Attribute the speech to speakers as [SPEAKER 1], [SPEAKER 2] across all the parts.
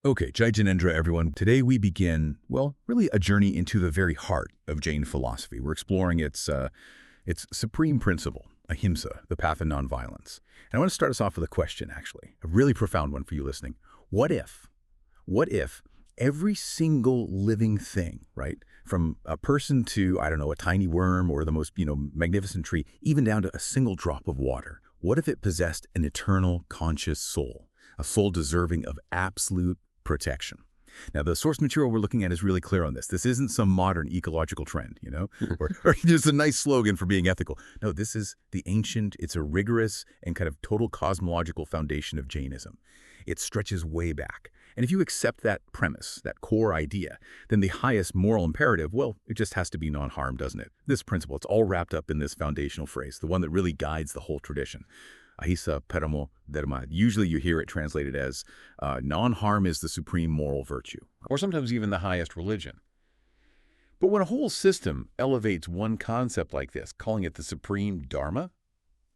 [SPEAKER 1] Okay, Jai Jinendra, everyone. Today we begin, well, really a journey into the very heart of Jain philosophy. We're exploring its supreme principle, ahimsa, the path of nonviolence. And I want to start us off with a question, actually, a really profound one for you listening. What if, what if every single living thing, right, from a person to, I don't know, a tiny worm or the most, magnificent tree, even down to a single drop of water, what if it possessed an eternal conscious soul, a soul deserving of absolute protection? Now, the source material we're looking at is really clear on this. This isn't some modern ecological trend, or just a nice slogan for being ethical. No, this is the ancient, it's a rigorous and kind of total cosmological foundation of Jainism. It stretches way back. And if you accept that premise, that core idea, then the highest moral imperative, well, it just has to be non-harm, doesn't it? This principle, it's all wrapped up in this foundational phrase, the one that really guides the whole tradition. Ahimsa Paramo Dharma. Usually you hear it translated as non-harm is the supreme moral virtue, or sometimes even the highest religion. But when a whole system elevates one concept like this, calling it the supreme dharma,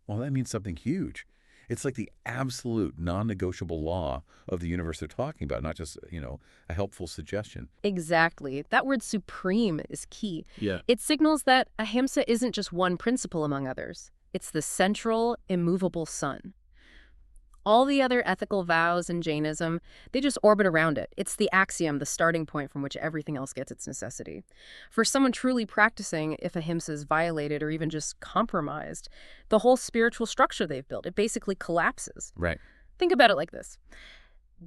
[SPEAKER 1] well, that means something huge. It's like the absolute non-negotiable law of the universe they're talking about, not just, a helpful suggestion.
[SPEAKER 2] Exactly. That word supreme is key.
[SPEAKER 1] Yeah.
[SPEAKER 2] It signals that ahimsa isn't just one principle among others. It's the central, immovable sun. All the other ethical vows in Jainism, they just orbit around it. It's the axiom, the starting point from which everything else gets its necessity. For someone truly practicing, if ahimsa is violated or even just compromised, the whole spiritual structure they've built, it basically collapses.
[SPEAKER 1] Right.
[SPEAKER 2] Think about it like this.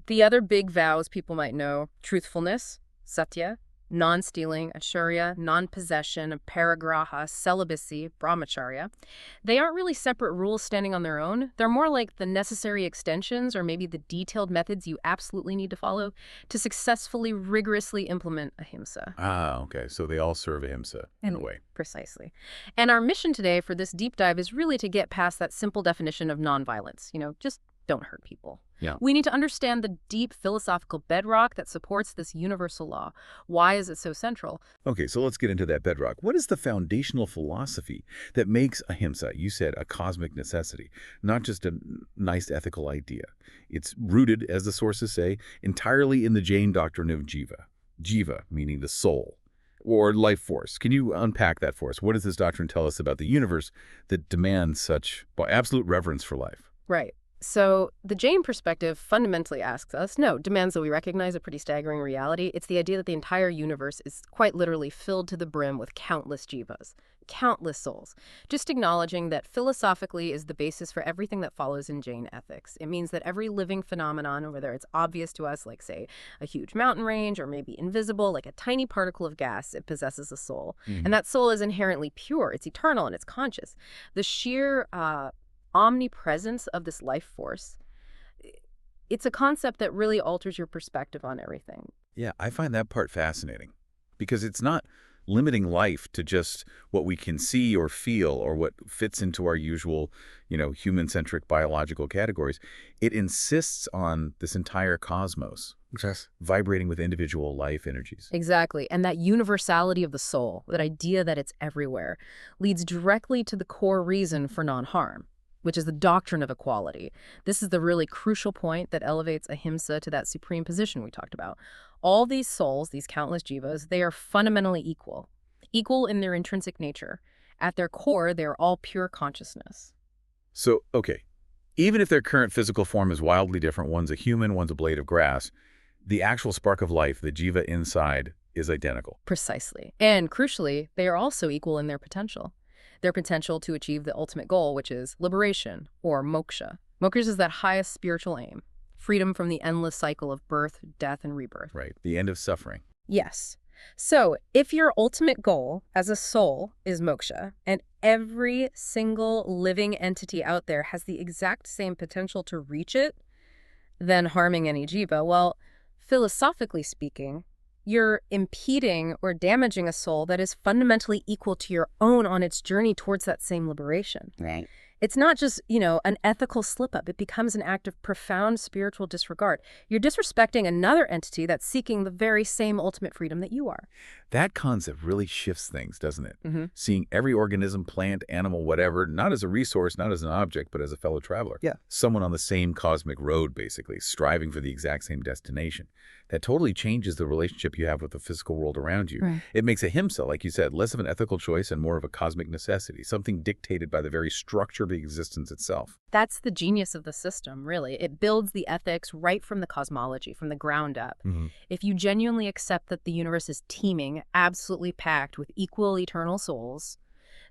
[SPEAKER 2] The other big vows people might know, truthfulness, satya, non-stealing, ashurya, non-possession, parigraha, celibacy, brahmacharya. They aren't really separate rules standing on their own. They're more like the necessary extensions or maybe the detailed methods you absolutely need to follow to successfully, rigorously implement ahimsa.
[SPEAKER 1] Ah, okay. So they all serve ahimsa in a way.
[SPEAKER 2] Precisely. And our mission today for this deep dive is really to get past that simple definition of nonviolence. Just don't hurt people.
[SPEAKER 1] Yeah.
[SPEAKER 2] We need to understand the deep philosophical bedrock that supports this universal law. Why is it so central?
[SPEAKER 1] Okay, so let's get into that bedrock. What is the foundational philosophy that makes ahimsa, you said, a cosmic necessity, not just a nice ethical idea? It's rooted, as the sources say, entirely in the Jain doctrine of jiva. Jiva, meaning the soul, or life force. Can you unpack that for us? What does this doctrine tell us about the universe that demands such absolute reverence for life?
[SPEAKER 2] Right. So the Jain perspective fundamentally asks us, demands that we recognize a pretty staggering reality. It's the idea that the entire universe is quite literally filled to the brim with countless jivas, countless souls. Just acknowledging that philosophically is the basis for everything that follows in Jain ethics. It means that every living phenomenon, whether it's obvious to us, like, say, a huge mountain range, or maybe invisible, like a tiny particle of gas, it possesses a soul. And that soul is inherently pure. It's eternal and it's conscious. The sheer omnipresence of this life force, it's a concept that really alters your perspective on everything.
[SPEAKER 1] Yeah, I find that part fascinating because it's not limiting life to just what we can see or feel or what fits into our usual, human-centric biological categories. It insists on this entire cosmos. Yes. Vibrating with individual life energies.
[SPEAKER 2] Exactly. And that universality of the soul, that idea that it's everywhere, leads directly to the core reason for non-harm, which is the doctrine of equality. This is the really crucial point that elevates ahimsa to that supreme position we talked about. All these souls, these countless jivas, they are fundamentally equal in their intrinsic nature. At their core, they are all pure consciousness.
[SPEAKER 1] So, okay, even if their current physical form is wildly different, one's a human, one's a blade of grass, the actual spark of life, the jiva inside, is identical.
[SPEAKER 2] Precisely. And crucially, they are also equal in their potential to achieve the ultimate goal, which is liberation, or moksha. Moksha is that highest spiritual aim, freedom from the endless cycle of birth, death, and rebirth.
[SPEAKER 1] Right, the end of suffering.
[SPEAKER 2] Yes. So if your ultimate goal as a soul is moksha, and every single living entity out there has the exact same potential to reach it, then harming any jiva, well, philosophically speaking, you're impeding or damaging a soul that is fundamentally equal to your own on its journey towards that same liberation.
[SPEAKER 3] Right.
[SPEAKER 2] It's not just, an ethical slip-up. It becomes an act of profound spiritual disregard. You're disrespecting another entity that's seeking the very same ultimate freedom that you are.
[SPEAKER 1] That concept really shifts things, doesn't it?
[SPEAKER 2] Mm-hmm.
[SPEAKER 1] Seeing every organism, plant, animal, whatever, not as a resource, not as an object, but as a fellow traveler.
[SPEAKER 2] Yeah.
[SPEAKER 1] Someone on the same cosmic road, basically, striving for the exact same destination. That totally changes the relationship you have with the physical world around you.
[SPEAKER 2] Right.
[SPEAKER 1] It makes ahimsa, like you said, less of an ethical choice and more of a cosmic necessity, something dictated by the very structure of existence itself.
[SPEAKER 2] That's the genius of the system, really. It builds the ethics right from the cosmology, from the ground up.
[SPEAKER 1] Mm-hmm.
[SPEAKER 2] If you genuinely accept that the universe is teeming, absolutely packed with equal eternal souls,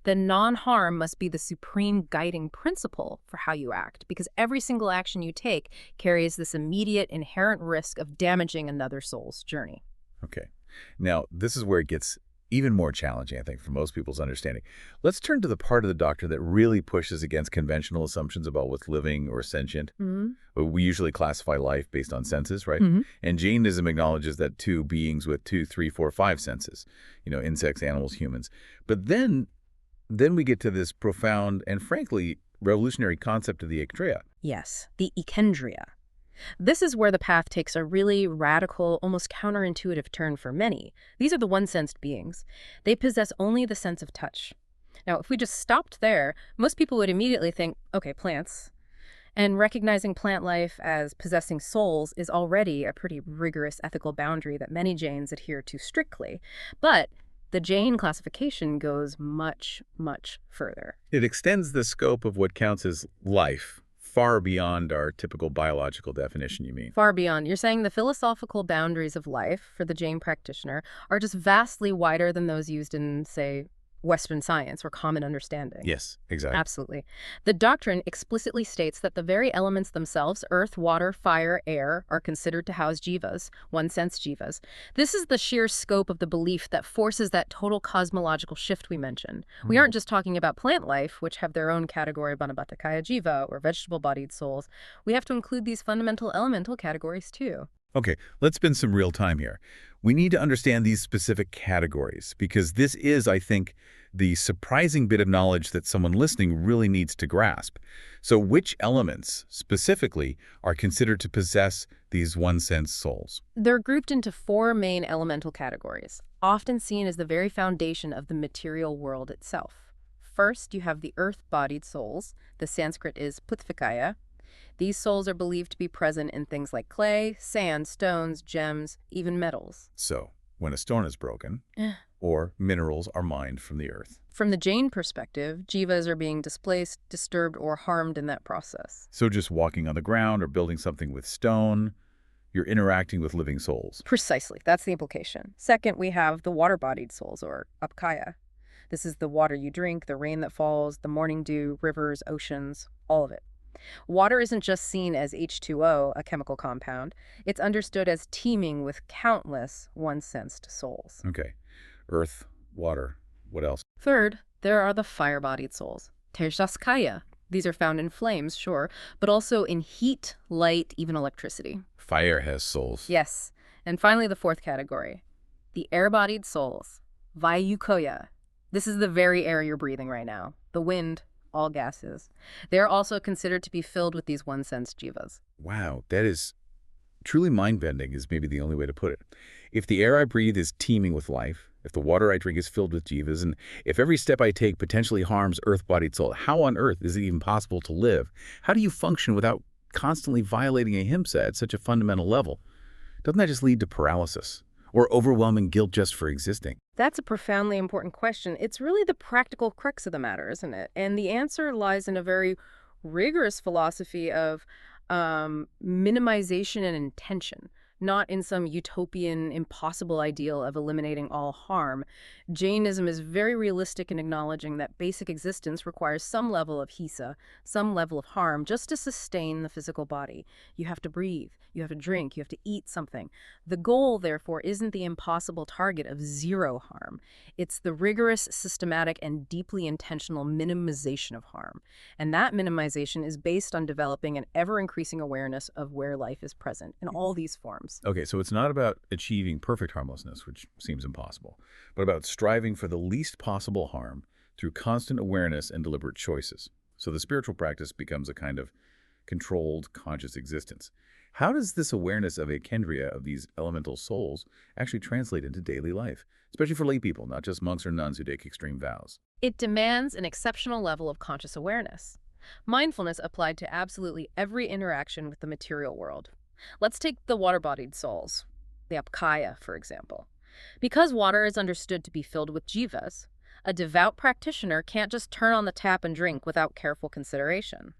[SPEAKER 2] then non-harm must be the supreme guiding principle for how you act, because every single action you take carries this immediate inherent risk of damaging another soul's journey.
[SPEAKER 1] Okay. Now, this is where it gets even more challenging, I think, for most people's understanding. Let's turn to the part of the doctrine that really pushes against conventional assumptions about what's living or sentient.
[SPEAKER 2] Mm-hmm.
[SPEAKER 1] We usually classify life based on senses, right?
[SPEAKER 2] Mm-hmm.
[SPEAKER 1] And Jainism acknowledges that two beings with 2, 3, 4, 5 senses, insects, animals, humans. But then we get to this profound and, frankly, revolutionary concept of the Ektrea.
[SPEAKER 2] Yes, the Ekendria. This is where the path takes a really radical, almost counterintuitive turn for many. These are the one-sensed beings. They possess only the sense of touch. Now, if we just stopped there, most people would immediately think, okay, plants. And recognizing plant life as possessing souls is already a pretty rigorous ethical boundary that many Jains adhere to strictly. But the Jain classification goes much, much further.
[SPEAKER 1] It extends the scope of what counts as life far beyond our typical biological definition, you mean?
[SPEAKER 2] Far beyond. You're saying the philosophical boundaries of life for the Jain practitioner are just vastly wider than those used in, say, Western science or common understanding.
[SPEAKER 1] Yes, exactly.
[SPEAKER 2] Absolutely. The doctrine explicitly states that the very elements themselves, earth, water, fire, air, are considered to house jivas, one-sense jivas. This is the sheer scope of the belief that forces that total cosmological shift we mentioned. We aren't just talking about plant life, which have their own category Banabhatakaya jiva, or vegetable-bodied souls. We have to include these fundamental elemental categories too.
[SPEAKER 1] Okay, let's spend some real time here. We need to understand these specific categories because this is, I think, the surprising bit of knowledge that someone listening really needs to grasp. So which elements, specifically, are considered to possess these one-sense souls?
[SPEAKER 2] They're grouped into 4 main elemental categories, often seen as the very foundation of the material world itself. First, you have the earth-bodied souls. The Sanskrit is Puthvikaya. These souls are believed to be present in things like clay, sand, stones, gems, even metals.
[SPEAKER 1] So, when a stone is broken, or minerals are mined from the earth.
[SPEAKER 2] From the Jain perspective, jivas are being displaced, disturbed, or harmed in that process.
[SPEAKER 1] So just walking on the ground or building something with stone, you're interacting with living souls.
[SPEAKER 2] Precisely. That's the implication. Second, we have the water-bodied souls, or Apkaya. This is the water you drink, the rain that falls, the morning dew, rivers, oceans, all of it. Water isn't just seen as H2O, a chemical compound. It's understood as teeming with countless one-sensed souls.
[SPEAKER 1] Okay. Earth, water, what else?
[SPEAKER 2] Third, there are the fire-bodied souls, Tejaskaya. These are found in flames, sure, but also in heat, light, even electricity.
[SPEAKER 1] Fire has souls.
[SPEAKER 2] Yes. And finally, the fourth category, the air-bodied souls, Vayukoya. This is the very air you're breathing right now, the wind, all gases. They're also considered to be filled with these one-sense jivas.
[SPEAKER 1] Wow, that is truly mind-bending is maybe the only way to put it. If the air I breathe is teeming with life, if the water I drink is filled with jivas, and if every step I take potentially harms earth-bodied soul, how on earth is it even possible to live? How do you function without constantly violating ahimsa at such a fundamental level? Doesn't that just lead to paralysis or overwhelming guilt just for existing?
[SPEAKER 2] That's a profoundly important question. It's really the practical crux of the matter, isn't it? And the answer lies in a very rigorous philosophy of minimization and intention, not in some utopian, impossible ideal of eliminating all harm. Jainism is very realistic in acknowledging that basic existence requires some level of hisa, some level of harm, just to sustain the physical body. You have to breathe, you have to drink, you have to eat something. The goal, therefore, isn't the impossible target of zero harm. It's the rigorous, systematic, and deeply intentional minimization of harm. And that minimization is based on developing an ever-increasing awareness of where life is present in all these forms.
[SPEAKER 1] Okay, so it's not about achieving perfect harmlessness, which seems impossible, but about striving for the least possible harm through constant awareness and deliberate choices. So the spiritual practice becomes a kind of controlled, conscious existence. How does this awareness of akendria, of these elemental souls, actually translate into daily life, especially for lay people, not just monks or nuns who take extreme vows?
[SPEAKER 2] It demands an exceptional level of conscious awareness. Mindfulness applied to absolutely every interaction with the material world. Let's take the water-bodied souls, the Apakaya, for example. Because water is understood to be filled with jivas, a devout practitioner can't just turn on the tap and drink without careful consideration.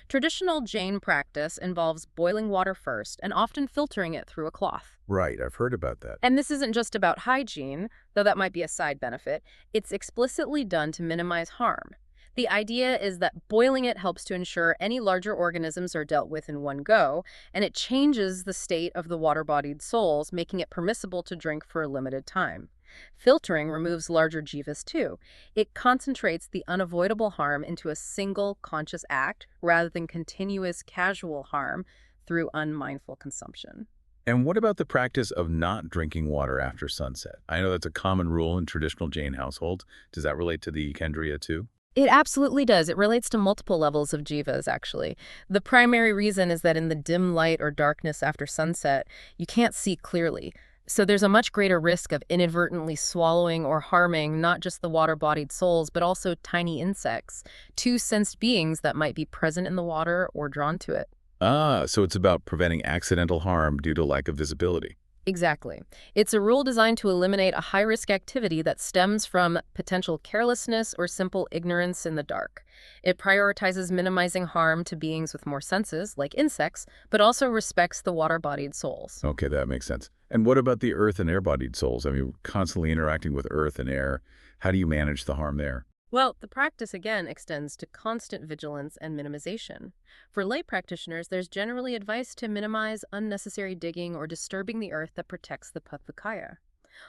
[SPEAKER 2] Traditional Jain practice involves boiling water first and often filtering it through a cloth.
[SPEAKER 1] Right, I've heard about that.
[SPEAKER 2] And this isn't just about hygiene, though that might be a side benefit. It's explicitly done to minimize harm. The idea is that boiling it helps to ensure any larger organisms are dealt with in one go, and it changes the state of the water-bodied souls, making it permissible to drink for a limited time. Filtering removes larger jivas too. It concentrates the unavoidable harm into a single conscious act rather than continuous casual harm through unmindful consumption.
[SPEAKER 1] And what about the practice of not drinking water after sunset? I know that's a common rule in traditional Jain households. Does that relate to the Kendriya too?
[SPEAKER 2] It absolutely does. It relates to multiple levels of jivas, actually. The primary reason is that in the dim light or darkness after sunset, you can't see clearly. So there's a much greater risk of inadvertently swallowing or harming not just the water-bodied souls, but also tiny insects, two sensed beings that might be present in the water or drawn to it.
[SPEAKER 1] Ah, so it's about preventing accidental harm due to lack of visibility.
[SPEAKER 2] Exactly. It's a rule designed to eliminate a high-risk activity that stems from potential carelessness or simple ignorance in the dark. It prioritizes minimizing harm to beings with more senses, like insects, but also respects the water-bodied souls.
[SPEAKER 1] Okay, that makes sense. And what about the earth and air-bodied souls? I mean, we're constantly interacting with earth and air. How do you manage the harm there?
[SPEAKER 2] Well, the practice again extends to constant vigilance and minimization. For lay practitioners, there's generally advice to minimize unnecessary digging or disturbing the earth that protects the Pathakaya.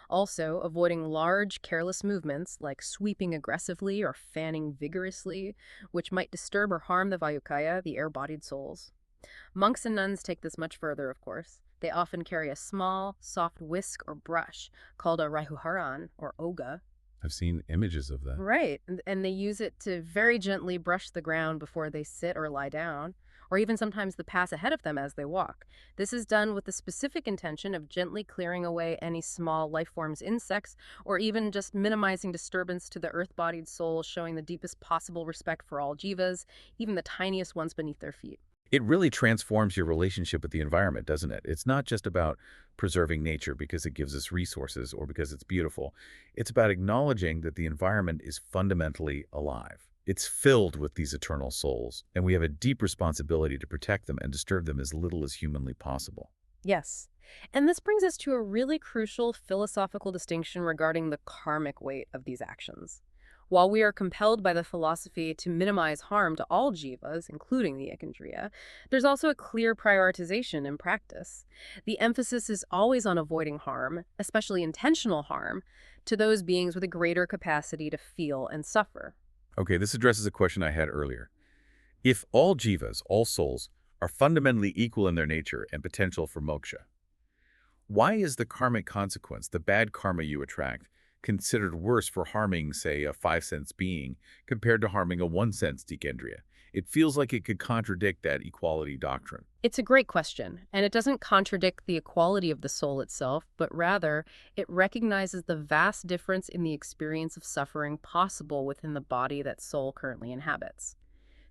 [SPEAKER 2] Also, avoiding large, careless movements like sweeping aggressively or fanning vigorously, which might disturb or harm the Vayukaya, the air-bodied souls. Monks and nuns take this much further, of course. They often carry a small, soft whisk or brush called a raihuharan, or oga.
[SPEAKER 1] I've seen images of that.
[SPEAKER 2] Right, and they use it to very gently brush the ground before they sit or lie down, or even sometimes the pass ahead of them as they walk. This is done with the specific intention of gently clearing away any small life forms, insects, or even just minimizing disturbance to the earth-bodied soul, showing the deepest possible respect for all jivas, even the tiniest ones beneath their feet.
[SPEAKER 1] It really transforms your relationship with the environment, doesn't it? It's not just about preserving nature because it gives us resources or because it's beautiful. It's about acknowledging that the environment is fundamentally alive. It's filled with these eternal souls, and we have a deep responsibility to protect them and disturb them as little as humanly possible.
[SPEAKER 2] Yes. And this brings us to a really crucial philosophical distinction regarding the karmic weight of these actions. While we are compelled by the philosophy to minimize harm to all jivas, including the ekandriya, there's also a clear prioritization in practice. The emphasis is always on avoiding harm, especially intentional harm, to those beings with a greater capacity to feel and suffer.
[SPEAKER 1] Okay, this addresses a question I had earlier. If all jivas, all souls, are fundamentally equal in their nature and potential for moksha, why is the karmic consequence, the bad karma you attract, considered worse for harming, say, a 5-sense being compared to harming a 1-sense dekendria? It feels like it could contradict that equality doctrine.
[SPEAKER 2] It's a great question, and it doesn't contradict the equality of the soul itself, but rather it recognizes the vast difference in the experience of suffering possible within the body that soul currently inhabits.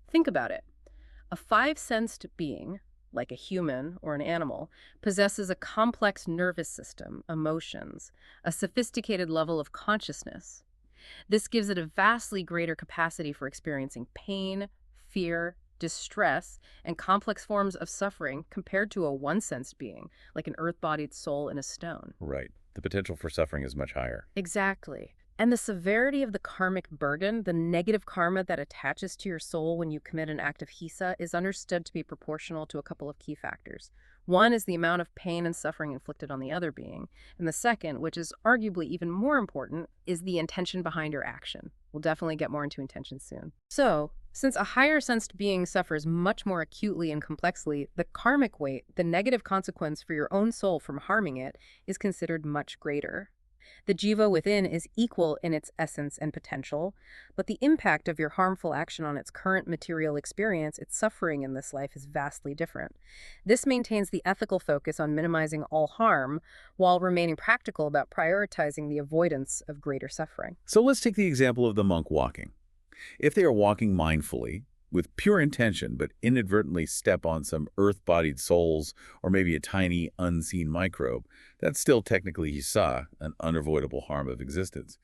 [SPEAKER 2] Think about it. A 5-sensed being, like a human or an animal, possesses a complex nervous system, emotions, a sophisticated level of consciousness. This gives it a vastly greater capacity for experiencing pain, fear, distress, and complex forms of suffering compared to a 1-sensed being, like an earth-bodied soul in a stone.
[SPEAKER 1] Right. The potential for suffering is much higher.
[SPEAKER 2] Exactly. And the severity of the karmic burden, the negative karma that attaches to your soul when you commit an act of hisa, is understood to be proportional to a couple of key factors. One is the amount of pain and suffering inflicted on the other being. And the second, which is arguably even more important, is the intention behind your action. We'll definitely get more into intention soon. So, since a higher sensed being suffers much more acutely and complexly, the karmic weight, the negative consequence for your own soul from harming it, is considered much greater. The jiva within is equal in its essence and potential, but the impact of your harmful action on its current material experience, its suffering in this life, is vastly different. This maintains the ethical focus on minimizing all harm while remaining practical about prioritizing the avoidance of greater suffering.
[SPEAKER 1] So let's take the example of the monk walking. If they are walking mindfully, with pure intention, but inadvertently step on some earth-bodied souls or maybe a tiny, unseen microbe, that's still technically hisa, an unavoidable harm of existence.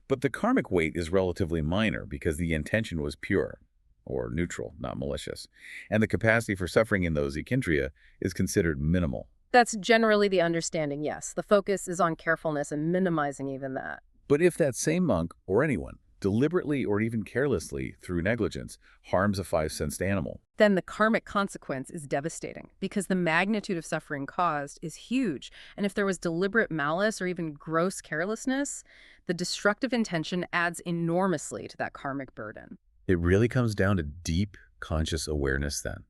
[SPEAKER 1] But the karmic weight is relatively minor because the intention was pure, or neutral, not malicious. And the capacity for suffering in those ekindriya is considered minimal.
[SPEAKER 2] That's generally the understanding, yes. The focus is on carefulness and minimizing even that.
[SPEAKER 1] But if that same monk, or anyone, deliberately or even carelessly, through negligence, harms a five-sensed animal,
[SPEAKER 2] then the karmic consequence is devastating because the magnitude of suffering caused is huge. And if there was deliberate malice or even gross carelessness, the destructive intention adds enormously to that karmic burden.
[SPEAKER 1] it really comes down to deep, conscious awareness then.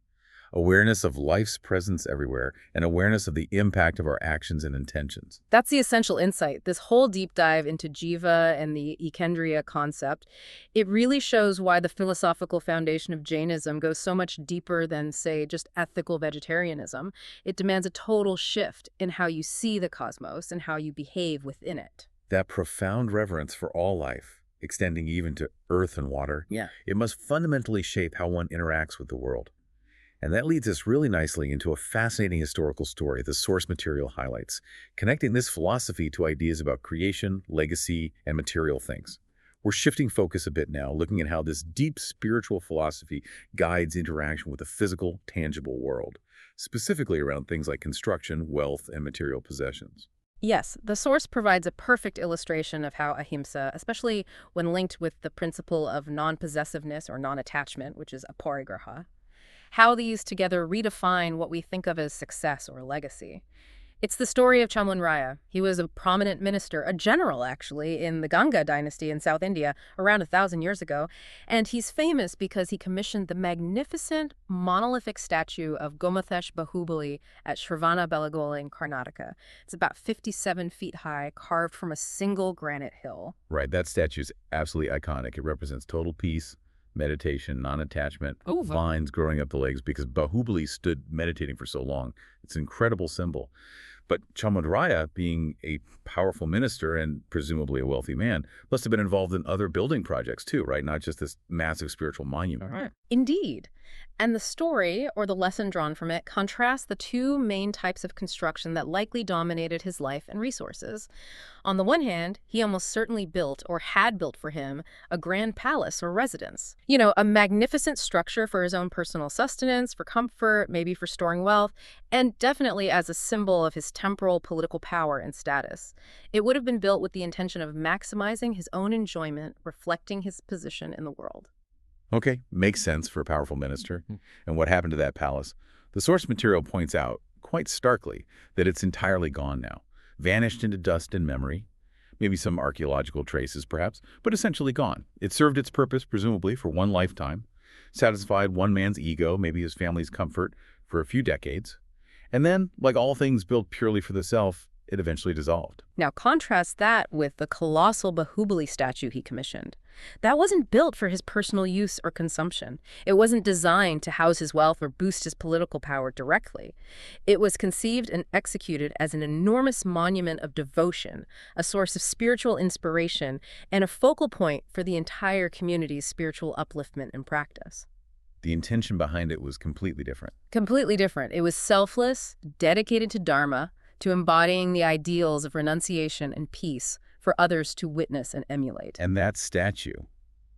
[SPEAKER 1] Awareness of life's presence everywhere, and awareness of the impact of our actions and intentions.
[SPEAKER 2] That's the essential insight. This whole deep dive into jiva and the ekendriya concept, it really shows why the philosophical foundation of Jainism goes so much deeper than, say, just ethical vegetarianism. It demands a total shift in how you see the cosmos and how you behave within it.
[SPEAKER 1] That profound reverence for all life, extending even to earth and water,
[SPEAKER 2] Yeah.
[SPEAKER 1] it must fundamentally shape how one interacts with the world. And that leads us really nicely into a fascinating historical story the source material highlights, connecting this philosophy to ideas about creation, legacy, and material things. We're shifting focus a bit now, looking at how this deep spiritual philosophy guides interaction with the physical, tangible world, specifically around things like construction, wealth, and material possessions.
[SPEAKER 2] Yes, the source provides a perfect illustration of how ahimsa, especially when linked with the principle of non-possessiveness or non-attachment, which is aparigraha, how these together redefine what we think of as success or legacy. It's the story of Chaman Raya. He was a prominent minister, a general actually, in the Ganga dynasty in South India around 1,000 years ago, and he's famous because he commissioned the magnificent monolithic statue of Gomathesh Bahubali at Shravana-Belagola in Karnataka. It's about 57 feet high, carved from a single granite hill.
[SPEAKER 1] Right, that statue is absolutely iconic. It represents total peace, meditation, non-attachment, vines growing up the legs, because Bahubali stood meditating for so long. It's an incredible symbol. But Chamandraya, being a powerful minister and presumably a wealthy man, must have been involved in other building projects too, right? Not just this massive spiritual monument.
[SPEAKER 2] All right. Indeed. And the story, or the lesson drawn from it, contrasts the two main types of construction that likely dominated his life and resources. On the one hand, he almost certainly built, or had built for him, a grand palace or residence. You know, a magnificent structure for his own personal sustenance, for comfort, maybe for storing wealth, and definitely as a symbol of his temporal political power and status. It would have been built with the intention of maximizing his own enjoyment, reflecting his position in the world.
[SPEAKER 1] Okay, makes sense for a powerful minister. And what happened to that palace? The source material points out, quite starkly, that it's entirely gone now, vanished into dust and memory, maybe some archaeological traces perhaps, but essentially gone. It served its purpose, presumably, for one lifetime, satisfied one man's ego, maybe his family's comfort, for a few decades. And then, like all things built purely for the self, it eventually dissolved.
[SPEAKER 2] Now contrast that with the colossal Bahubali statue he commissioned. That wasn't built for his personal use or consumption. It wasn't designed to house his wealth or boost his political power directly. It was conceived and executed as an enormous monument of devotion, a source of spiritual inspiration, and a focal point for the entire community's spiritual upliftment and practice.
[SPEAKER 1] The intention behind it was completely different.
[SPEAKER 2] Completely different. It was selfless, dedicated to Dharma, to embodying the ideals of renunciation and peace for others to witness and emulate.
[SPEAKER 1] And that statue,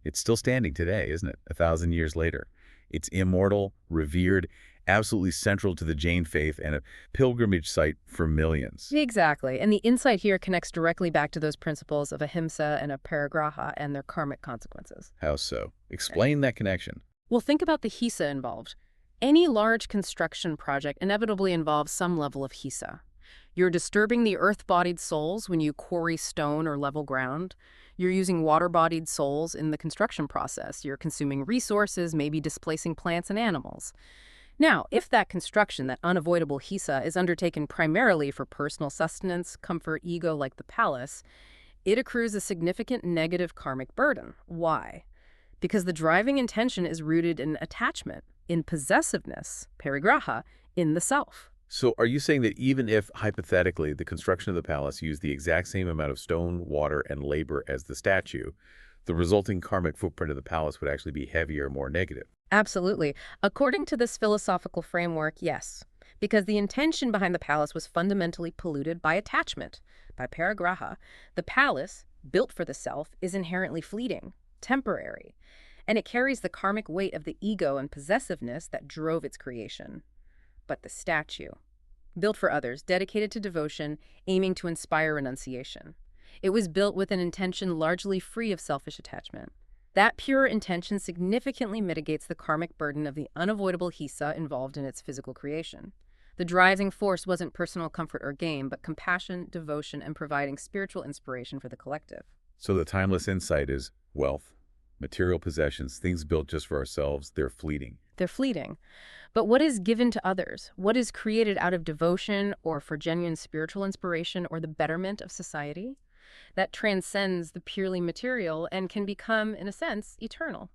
[SPEAKER 1] it's still standing today, isn't it? 1,000 years later. It's immortal, revered, absolutely central to the Jain faith, and a pilgrimage site for millions.
[SPEAKER 2] Exactly. And the insight here connects directly back to those principles of ahimsa and aparigraha and their karmic consequences.
[SPEAKER 1] How so? Explain that connection.
[SPEAKER 2] Well, think about the hisa involved. Any large construction project inevitably involves some level of hisa. You're disturbing the earth-bodied souls when you quarry stone or level ground. You're using water-bodied souls in the construction process. You're consuming resources, maybe displacing plants and animals. Now, if that construction, that unavoidable hisa, is undertaken primarily for personal sustenance, comfort, ego like the palace, it accrues a significant negative karmic burden. Why? Because the driving intention is rooted in attachment, in possessiveness, parigraha, in the self.
[SPEAKER 1] So are you saying that even if, hypothetically, the construction of the palace used the exact same amount of stone, water, and labor as the statue, the resulting karmic footprint of the palace would actually be heavier, more negative?
[SPEAKER 2] Absolutely. According to this philosophical framework, yes. Because the intention behind the palace was fundamentally polluted by attachment, by parigraha. The palace, built for the self, is inherently fleeting, temporary, and it carries the karmic weight of the ego and possessiveness that drove its creation. But the statue, built for others, dedicated to devotion, aiming to inspire renunciation. It was built with an intention largely free of selfish attachment. That pure intention significantly mitigates the karmic burden of the unavoidable hisa involved in its physical creation. The driving force wasn't personal comfort or gain, but compassion, devotion, and providing spiritual inspiration for the collective.
[SPEAKER 1] So the timeless insight is wealth, material possessions, things built just for ourselves, they're fleeting.
[SPEAKER 2] They're fleeting. But what is given to others? What is created out of devotion or for genuine spiritual inspiration or the betterment of society? That transcends the purely material and can become, in a sense, eternal.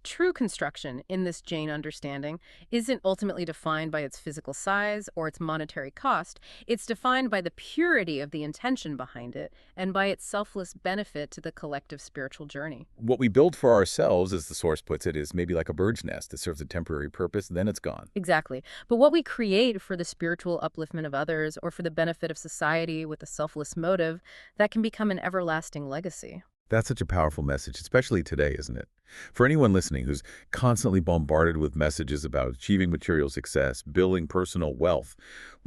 [SPEAKER 2] True construction, in this Jain understanding, isn't ultimately defined by its physical size or its monetary cost. It's defined by the purity of the intention behind it and by its selfless benefit to the collective spiritual journey.
[SPEAKER 1] What we build for ourselves, as the source puts it, is maybe like a bird's nest. It serves a temporary purpose, then it's gone.
[SPEAKER 2] Exactly. But what we create for the spiritual upliftment of others or for the benefit of society with a selfless motive, that can become an everlasting legacy.
[SPEAKER 1] That's such a powerful message, especially today, isn't it? For anyone listening who's constantly bombarded with messages about achieving material success, building personal wealth,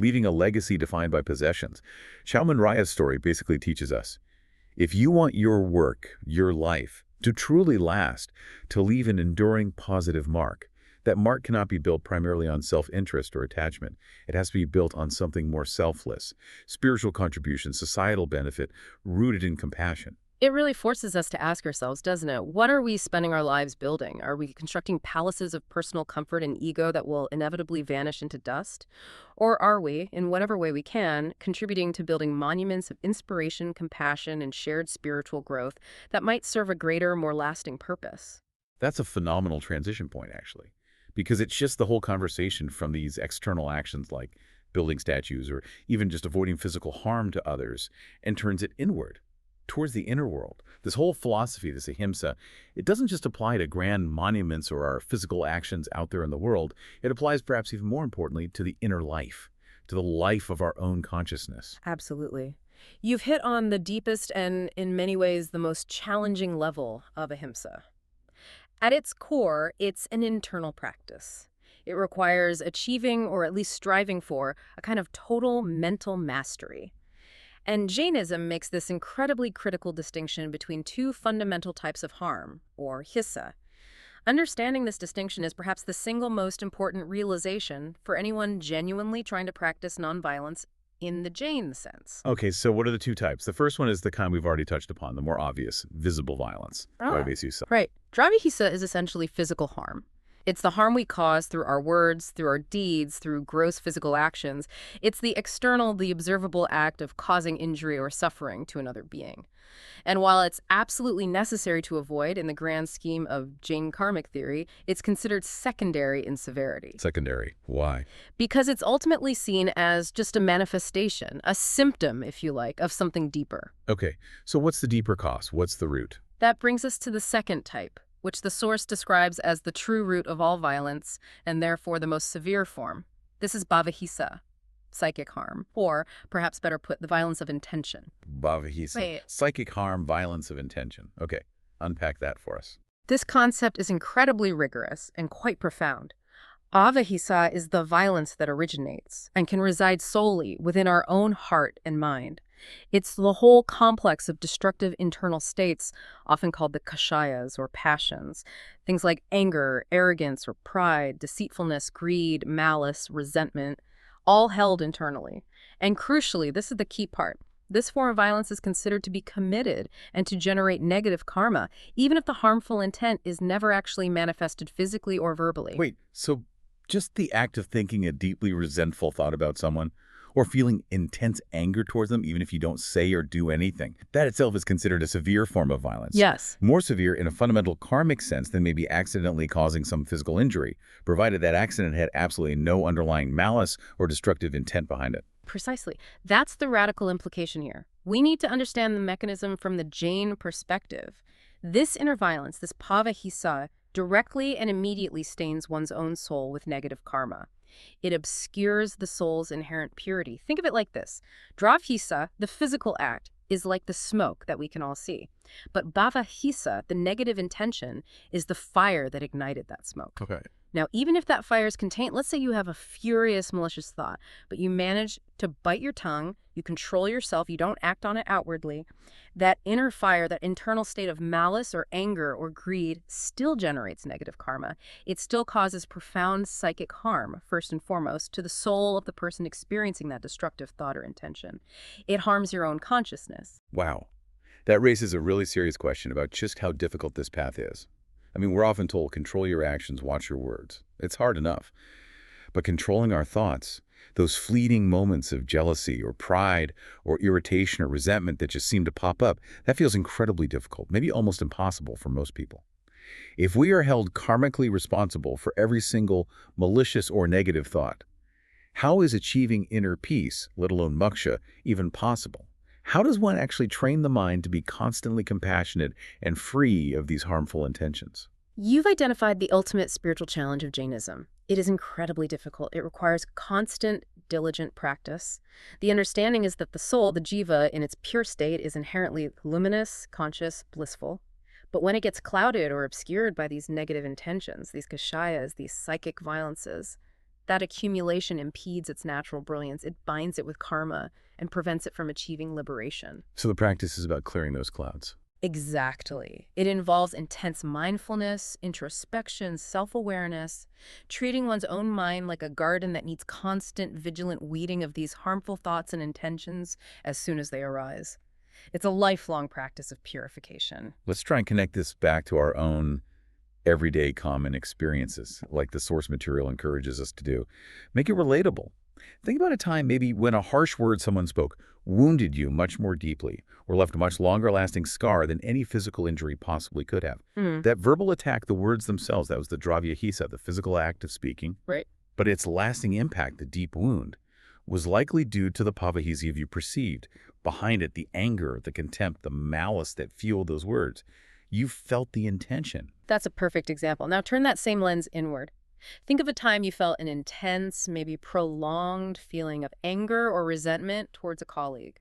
[SPEAKER 1] leaving a legacy defined by possessions, Shauman Raya's story basically teaches us, if you want your work, your life, to truly last, to leave an enduring positive mark, that mark cannot be built primarily on self-interest or attachment. It has to be built on something more selfless, spiritual contribution, societal benefit, rooted in compassion.
[SPEAKER 2] It really forces us to ask ourselves, doesn't it? What are we spending our lives building? Are we constructing palaces of personal comfort and ego that will inevitably vanish into dust? Or are we, in whatever way we can, contributing to building monuments of inspiration, compassion, and shared spiritual growth that might serve a greater, more lasting purpose?
[SPEAKER 1] That's a phenomenal transition point, actually, because it shifts the whole conversation from these external actions like building statues or even just avoiding physical harm to others and turns it inward, towards the inner world. This whole philosophy, this ahimsa, it doesn't just apply to grand monuments or our physical actions out there in the world. It applies perhaps even more importantly to the inner life, to the life of our own consciousness.
[SPEAKER 2] Absolutely. You've hit on the deepest and, in many ways, the most challenging level of ahimsa. At its core, it's an internal practice. It requires achieving, or at least striving for, a kind of total mental mastery. And Jainism makes this incredibly critical distinction between two fundamental types of harm, or hissa. Understanding this distinction is perhaps the single most important realization for anyone genuinely trying to practice nonviolence in the Jain sense.
[SPEAKER 1] Okay, so what are the two types? The first one is the kind we've already touched upon, the more obvious, visible violence.
[SPEAKER 2] Right. Drava hissa is essentially physical harm. It's the harm we cause through our words, through our deeds, through gross physical actions. It's the external, the observable act of causing injury or suffering to another being. And while it's absolutely necessary to avoid in the grand scheme of Jain karmic theory, it's considered secondary in severity.
[SPEAKER 1] Secondary. Why?
[SPEAKER 2] Because it's ultimately seen as just a manifestation, a symptom, if you like, of something deeper.
[SPEAKER 1] Okay, so what's the deeper cause? What's the root?
[SPEAKER 2] That brings us to the second type, which the source describes as the true root of all violence, and therefore the most severe form. This is bhavahisa, psychic harm, or, perhaps better put, the violence of intention.
[SPEAKER 1] Bhavahisa.
[SPEAKER 2] Wait.
[SPEAKER 1] Psychic harm, violence of intention. Okay, unpack that for us.
[SPEAKER 2] This concept is incredibly rigorous and quite profound. Avahisa is the violence that originates and can reside solely within our own heart and mind. It's the whole complex of destructive internal states, often called the kashayas or passions. Things like anger, arrogance or pride, deceitfulness, greed, malice, resentment, all held internally. And crucially, this is the key part. This form of violence is considered to be committed and to generate negative karma, even if the harmful intent is never actually manifested physically or verbally.
[SPEAKER 1] Wait, so Just the act of thinking a deeply resentful thought about someone, or feeling intense anger towards them even if you don't say or do anything, that itself is considered a severe form of violence.
[SPEAKER 2] Yes.
[SPEAKER 1] More severe in a fundamental karmic sense than maybe accidentally causing some physical injury, provided that accident had absolutely no underlying malice or destructive intent behind it.
[SPEAKER 2] Precisely. That's the radical implication here. We need to understand the mechanism from the Jain perspective. This inner violence, this pavahisa, directly and immediately stains one's own soul with negative karma. It obscures the soul's inherent purity. Think of it like this. Dravhisa, the physical act, is like the smoke that we can all see. But bhavahisa, the negative intention, is the fire that ignited that smoke.
[SPEAKER 1] Okay.
[SPEAKER 2] Now, even if that fire is contained, let's say you have a furious, malicious thought, but you manage to bite your tongue, you control yourself, you don't act on it outwardly, that inner fire, that internal state of malice or anger or greed still generates negative karma. It still causes profound psychic harm, first and foremost, to the soul of the person experiencing that destructive thought or intention. It harms your own consciousness.
[SPEAKER 1] Wow. That raises a really serious question about just how difficult this path is. I mean, we're often told, control your actions, watch your words. It's hard enough. But controlling our thoughts, those fleeting moments of jealousy or pride or irritation or resentment that just seem to pop up, that feels incredibly difficult, maybe almost impossible for most people. If we are held karmically responsible for every single malicious or negative thought, how is achieving inner peace, let alone moksha, even possible? How does one actually train the mind to be constantly compassionate and free of these harmful intentions?
[SPEAKER 2] You've identified the ultimate spiritual challenge of Jainism. It is incredibly difficult. It requires constant, diligent practice. The understanding is that the soul, the jiva, in its pure state is inherently luminous, conscious, blissful. But when it gets clouded or obscured by these negative intentions, these kashayas, these psychic violences, that accumulation impedes its natural brilliance. It binds it with karma and prevents it from achieving liberation.
[SPEAKER 1] So the practice is about clearing those clouds.
[SPEAKER 2] Exactly. It involves intense mindfulness, introspection, self-awareness, treating one's own mind like a garden that needs constant, vigilant weeding of these harmful thoughts and intentions as soon as they arise. It's a lifelong practice of purification.
[SPEAKER 1] Let's try and connect this back to our own everyday common experiences, like the source material encourages us to do. Make it relatable. Think about a time maybe when a harsh word someone spoke wounded you much more deeply or left a much longer-lasting scar than any physical injury possibly could have. That verbal attack, the words themselves, that was the dravyahisa, the physical act of speaking.
[SPEAKER 2] Right.
[SPEAKER 1] But its lasting impact, the deep wound, was likely due to the pavahisa you perceived. Behind it, the anger, the contempt, the malice that fueled those words. You felt the intention.
[SPEAKER 2] That's a perfect example. Now turn that same lens inward. Think of a time you felt an intense, maybe prolonged feeling of anger or resentment towards a colleague.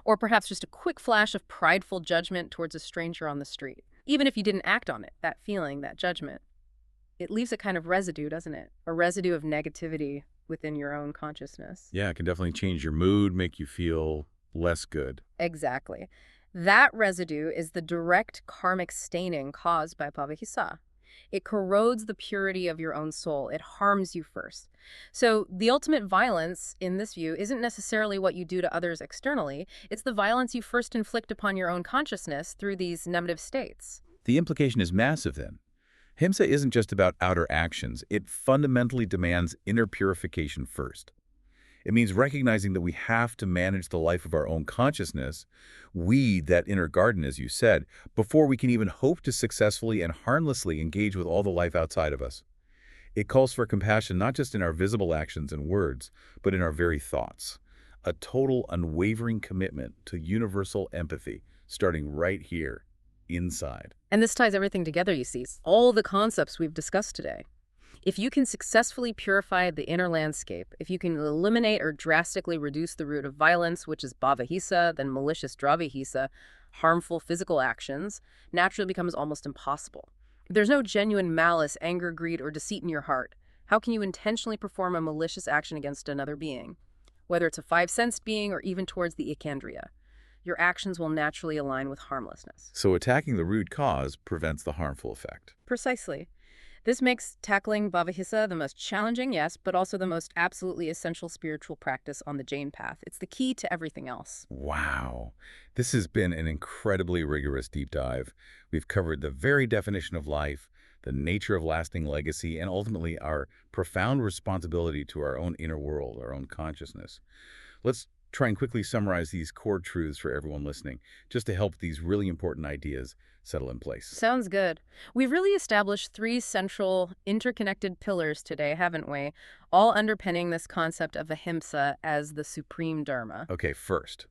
[SPEAKER 2] Or perhaps just a quick flash of prideful judgment towards a stranger on the street. Even if you didn't act on it, that feeling, that judgment, it leaves a kind of residue, doesn't it? A residue of negativity within your own consciousness.
[SPEAKER 1] Yeah, it can definitely change your mood, make you feel less good.
[SPEAKER 2] Exactly. That residue is the direct karmic staining caused by pavahisa. It corrodes the purity of your own soul. It harms you first. So the ultimate violence, in this view, isn't necessarily what you do to others externally. It's the violence you first inflict upon your own consciousness through these negative states.
[SPEAKER 1] The implication is massive then. Himsa isn't just about outer actions. It fundamentally demands inner purification first. It means recognizing that we have to manage the life of our own consciousness, weed that inner garden, as you said, before we can even hope to successfully and harmlessly engage with all the life outside of us. It calls for compassion not just in our visible actions and words, but in our very thoughts. A total, unwavering commitment to universal empathy, starting right here, inside.
[SPEAKER 2] And this ties everything together, you see. All the concepts we've discussed today. If you can successfully purify the inner landscape, if you can eliminate or drastically reduce the root of violence, which is bhavahisa, then malicious dravyahisa, harmful physical actions, naturally becomes almost impossible. If there's no genuine malice, anger, greed, or deceit in your heart, how can you intentionally perform a malicious action against another being? Whether it's a five-sensed being or even towards the ekandriya, your actions will naturally align with harmlessness.
[SPEAKER 1] So attacking the root cause prevents the harmful effect.
[SPEAKER 2] Precisely. This makes tackling bhavahisa the most challenging, yes, but also the most absolutely essential spiritual practice on the Jain path. It's the key to everything else.
[SPEAKER 1] Wow. This has been an incredibly rigorous deep dive. We've covered the very definition of life, the nature of lasting legacy, and ultimately our profound responsibility to our own inner world, our own consciousness. Let's try and quickly summarize these core truths for everyone listening, just to help these really important ideas settle in place.
[SPEAKER 2] Sounds good. We've really established three central, interconnected pillars today, haven't we? All underpinning this concept of ahimsa as the supreme dharma.
[SPEAKER 1] Okay, first,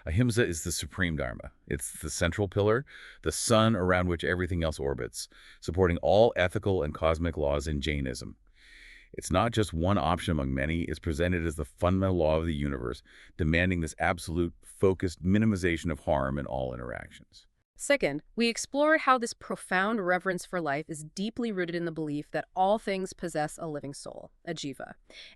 [SPEAKER 1] ahimsa is the supreme dharma. It's the central pillar, the sun around which everything else orbits, supporting all ethical and cosmic laws in Jainism. It's not just one option among many, it's presented as the fundamental law of the universe, demanding this absolute, focused minimization of harm in all interactions.
[SPEAKER 2] Second, we explore how this profound reverence for life is deeply rooted in the belief that all things possess a living soul, a jiva,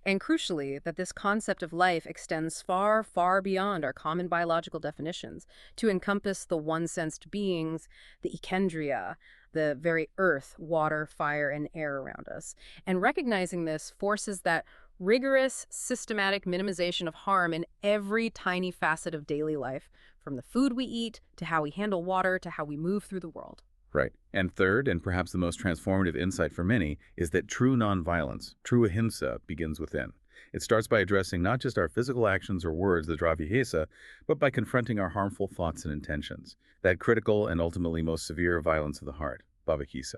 [SPEAKER 2] and crucially, that this concept of life extends far, far beyond our common biological definitions to encompass the one-sensed beings, the ekendriya, the very earth, water, fire, and air around us. And recognizing this forces that rigorous, systematic minimization of harm in every tiny facet of daily life, from the food we eat, to how we handle water, to how we move through the world.
[SPEAKER 1] Right. And third, and perhaps the most transformative insight for many, is that true nonviolence, true ahimsa, begins within. It starts by addressing not just our physical actions or words, the dravihesa, but by confronting our harmful thoughts and intentions, that critical and ultimately most severe violence of the heart, bhavahisa.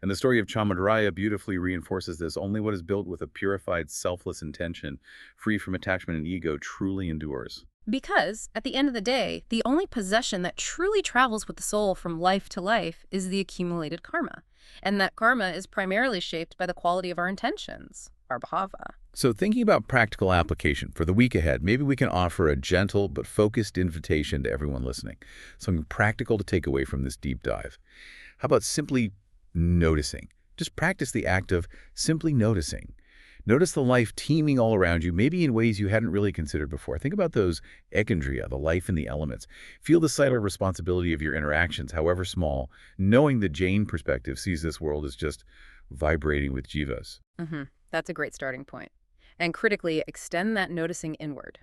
[SPEAKER 1] And the story of Chamandaraya beautifully reinforces this. Only what is built with a purified, selfless intention, free from attachment and ego, truly endures.
[SPEAKER 2] Because, at the end of the day, the only possession that truly travels with the soul from life to life is the accumulated karma. And that karma is primarily shaped by the quality of our intentions, our bhava.
[SPEAKER 1] So thinking about practical application for the week ahead, maybe we can offer a gentle but focused invitation to everyone listening. Something practical to take away from this deep dive. How about simply noticing? Just practice the act of simply noticing. Notice the life teeming all around you, maybe in ways you hadn't really considered before. Think about those ekandriya, the life in the elements. Feel the silent responsibility of your interactions, however small, knowing the Jain perspective sees this world as just vibrating with jivas.
[SPEAKER 2] That's a great starting point. And critically, extend that noticing inward.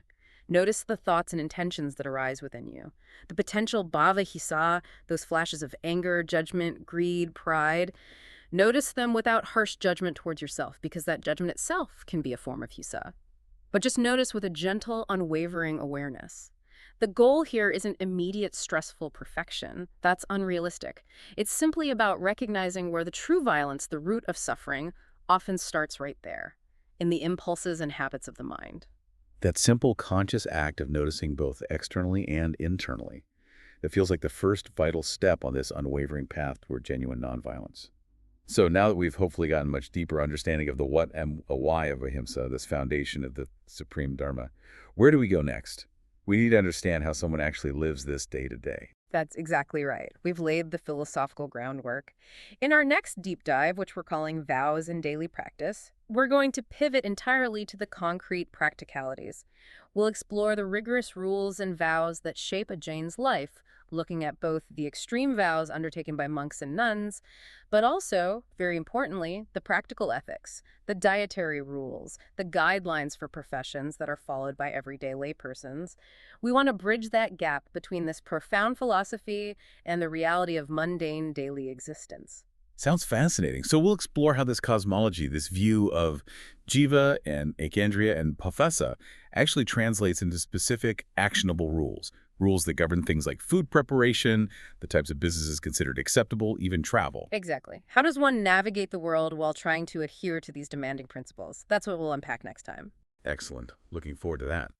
[SPEAKER 2] Notice the thoughts and intentions that arise within you. The potential bhava hisa, those flashes of anger, judgment, greed, pride. Notice them without harsh judgment towards yourself, because that judgment itself can be a form of hisa. But just notice with a gentle, unwavering awareness. The goal here isn't immediate stressful perfection. That's unrealistic. It's simply about recognizing where the true violence, the root of suffering, often starts right there, in the impulses and habits of the mind.
[SPEAKER 1] That simple, conscious act of noticing both externally and internally, that feels like the first vital step on this unwavering path toward genuine nonviolence. So now that we've hopefully gotten a much deeper understanding of the what and a why of ahimsa, this foundation of the supreme dharma, where do we go next? We need to understand how someone actually lives this day to day.
[SPEAKER 2] That's exactly right. We've laid the philosophical groundwork. In our next deep dive, which we're calling Vows in Daily Practice, we're going to pivot entirely to the concrete practicalities. We'll explore the rigorous rules and vows that shape a Jain's life, looking at both the extreme vows undertaken by monks and nuns, but also, very importantly, the practical ethics, the dietary rules, the guidelines for professions that are followed by everyday laypersons. We want to bridge that gap between this profound philosophy and the reality of mundane daily existence.
[SPEAKER 1] Sounds fascinating. So we'll explore how this cosmology, this view of jiva and ekandriya and bhavasa, actually translates into specific actionable rules. Rules that govern things like food preparation, the types of businesses considered acceptable, even travel.
[SPEAKER 2] Exactly. How does one navigate the world while trying to adhere to these demanding principles? That's what we'll unpack next time.
[SPEAKER 1] Excellent. Looking forward to that.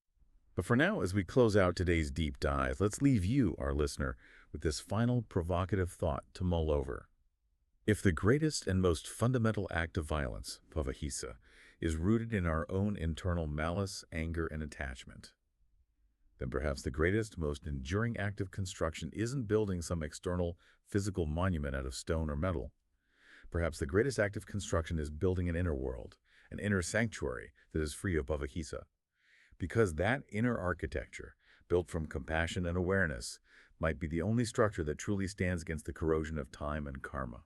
[SPEAKER 1] But for now, as we close out today's deep dive, let's leave you, our listener, with this final provocative thought to mull over. If the greatest and most fundamental act of violence, bhavahisa, is rooted in our own internal malice, anger, and attachment, then perhaps the greatest, most enduring act of construction isn't building some external, physical monument out of stone or metal. Perhaps the greatest act of construction is building an inner world, an inner sanctuary that is free of bhavahisa. Because that inner architecture, built from compassion and awareness, might be the only structure that truly stands against the corrosion of time and karma.